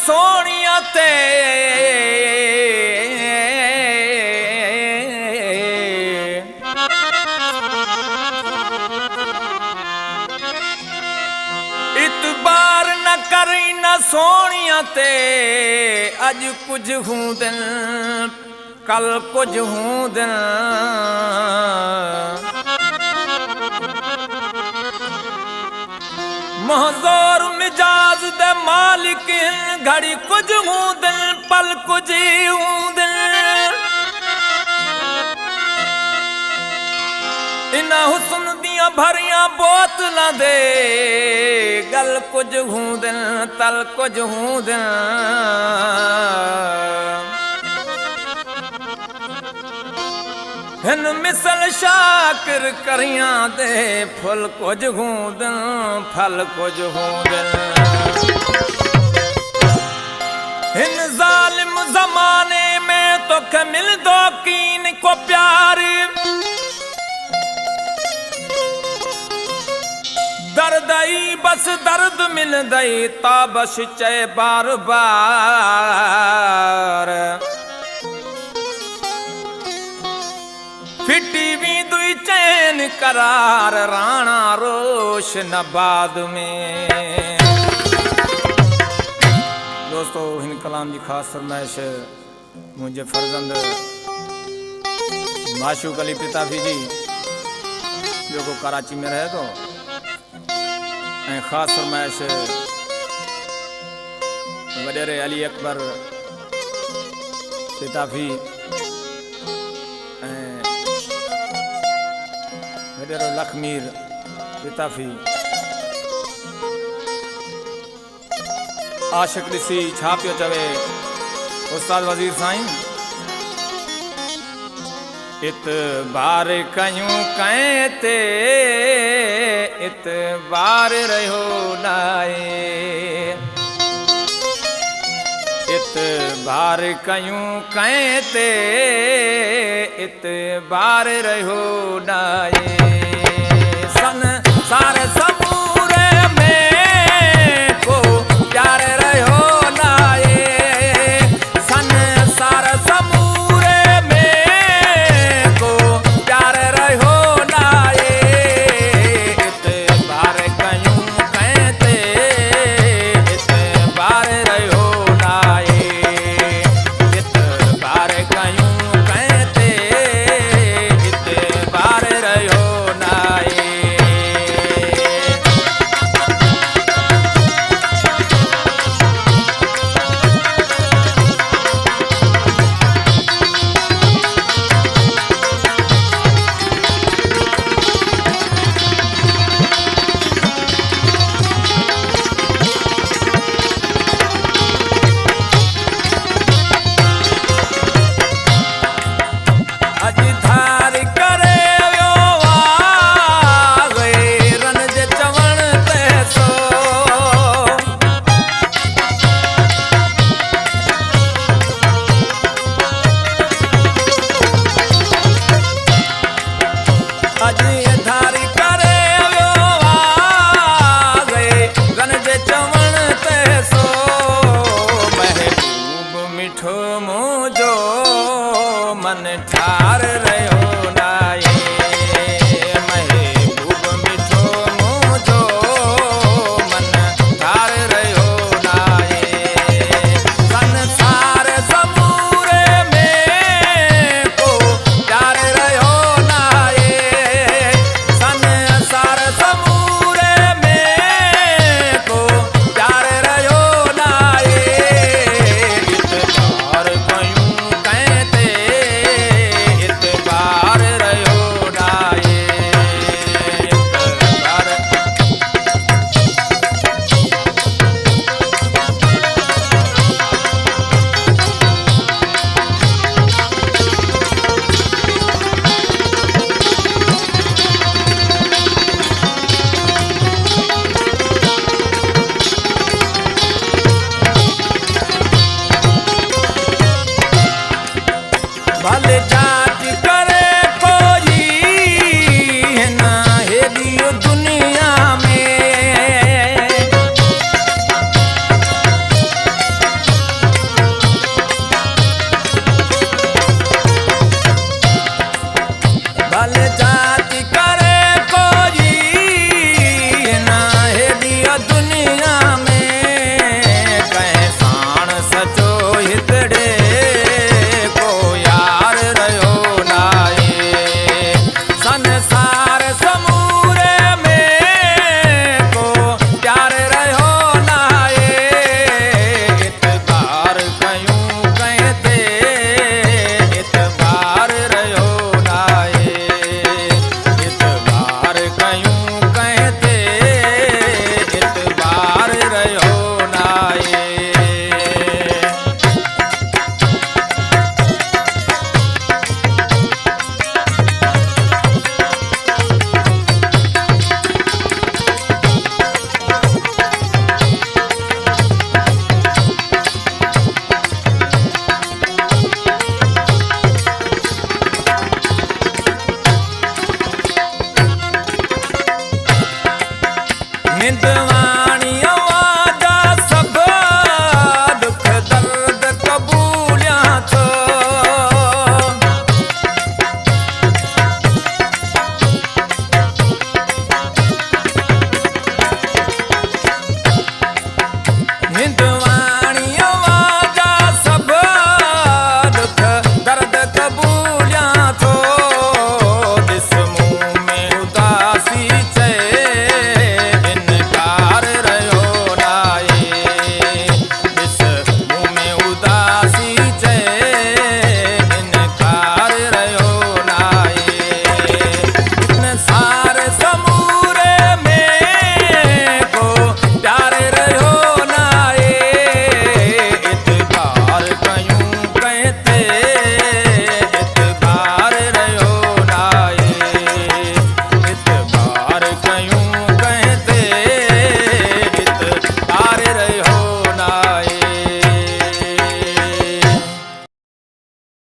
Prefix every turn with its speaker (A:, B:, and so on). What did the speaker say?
A: सोनिया ते इतबार न करी न सोनिया ते अज कुछ हूं दिन कल कुछ हूं दिन महजूर मिजाज दे मालिक घड़ी कुछ हूं दिन पल कुछ हूं दिन इना हुस्न दियां भरियां बोतलां दे गल कुछ हूं दिन तल कुछ हूं दिन हिन मिसल शाकिर करियां दे फुल कुछ हूं दिन फल कुछ हूं दिन हिन जालिम जमाने में तोखे मिल दो कीन को प्यार दर्द आई बस दर्द मिल दई ताबश चे बार बार फिटी भी दुई चैन करार राणा रोशनाबाद में। दोस्तों हिन कलाम जी खास फरमाइश मुझे फर्जंद माशूक अली पिताफी जी जो को कराची में रहे तो खास फरमाइश वडेरे अली अकबर पिताफी वडेरो लखमीर पिताफी आशिक ॾिसी छा पियो चवे उस्ताद वज़ीर साईं इतबार कयूं कंहिं ते इतबार रहियो नाहे इतबार कयूं कंहिं ते इतबार रहियो नाहे।